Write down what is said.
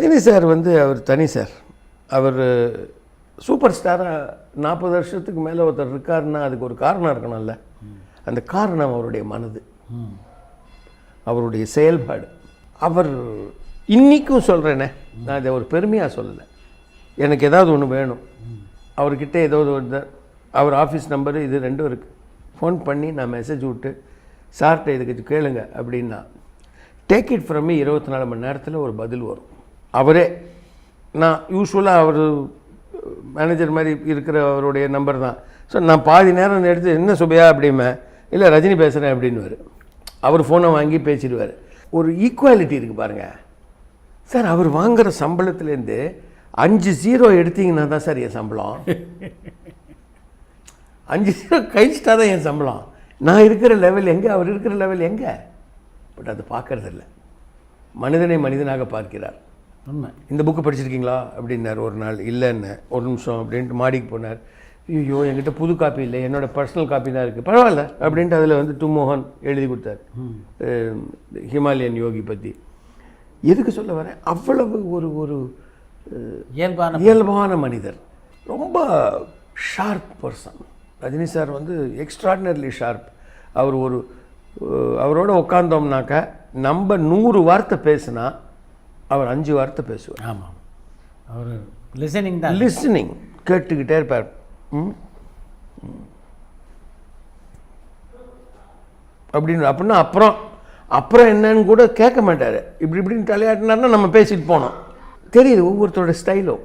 Rajini sir வந்து அவர் தனி sir. அவர் super ஸ்டாராக 40 வருஷத்துக்கு மேலே ஒருத்தர் இருக்காருன்னா அதுக்கு ஒரு காரணம் இருக்கணும்ல. அந்த காரணம் அவருடைய மனது, அவருடைய செயல்பாடு. அவர் இன்றைக்கும் சொல்கிறேனே, நான் இதை ஒரு பெருமையாக சொல்லலை. எனக்கு ஏதாவது ஒன்று வேணும், அவர்கிட்ட ஏதாவது ஒரு அவர் ஆஃபீஸ் நம்பரு இது 2 இருக்குது. ஃபோன் பண்ணி நான் மெசேஜ் விட்டு சார்கிட்ட இதுக்கு கேளுங்க அப்படின்னா டேக் இட் ஃப்ரம் மீ 24 மணி நேரத்தில் ஒரு பதில் வரும். அவரே, நான் யூஸ்வலாக அவர் மேனேஜர் மாதிரி இருக்கிற அவருடைய நம்பர் தான். ஸோ நான் பாதி நேரம் எடுத்து என்ன சுபையா அப்படிமே, இல்லை ரஜினி பேசுகிறேன் அப்படின்னுவார். அவர் ஃபோனை வாங்கி பேசிடுவார். ஒரு ஈக்குவாலிட்டி இருக்குது பாருங்கள் சார். அவர் வாங்குகிற சம்பளத்துலேருந்து 5 0 எடுத்தீங்கன்னா தான் சார் என் சம்பளம். 5 0 கழிச்சிட்டா தான் என் சம்பளம். நான் இருக்கிற லெவல் எங்கே, அவர் இருக்கிற லெவல் எங்கே? பட் அது பார்க்கறதில்ல. மனிதனை மனிதனாக பார்க்கிறார். உண்மை. இந்த புக்கு படிச்சிருக்கீங்களா அப்படின்னார் ஒரு நாள். இல்லைன்னு, ஒரு நிமிஷம் அப்படின்ட்டு மாடிக்கு போனார். ஐயோ என்கிட்ட புது காப்பி இல்லை, என்னோடய பர்சனல் காப்பி தான் இருக்குது. பரவாயில்ல அப்படின்ட்டு அதில் வந்து தும்மோகன் எழுதி கொடுத்தார் ஹிமாலயன் யோகி பற்றி. எதுக்கு சொல்ல வரேன், அவ்வளவு ஒரு ஒரு இயல்பான மனிதர், ரொம்ப ஷார்ப் பர்சன். ரஜினி சார் வந்து எக்ஸ்ட்ராடினரிலி ஷார்ப். அவர் அவரோட உட்காந்தோம்னாக்கா நம்ம 100 வார்த்தை பேசுனா அவர் 5 வார்த்தை பேசுவார். ஆமாம், அவர் லிசனிங் தான், லிசனிங் கேட்டுக்கிட்டே இருப்பார். அப்படின்னா அப்புறம் என்னன்னு கூட கேட்க மாட்டார். இப்படின்னு தலையாட்டினார்னா நம்ம பேசிட்டு போனோம். தெரியுது ஒவ்வொருத்தரோட ஸ்டைலும்.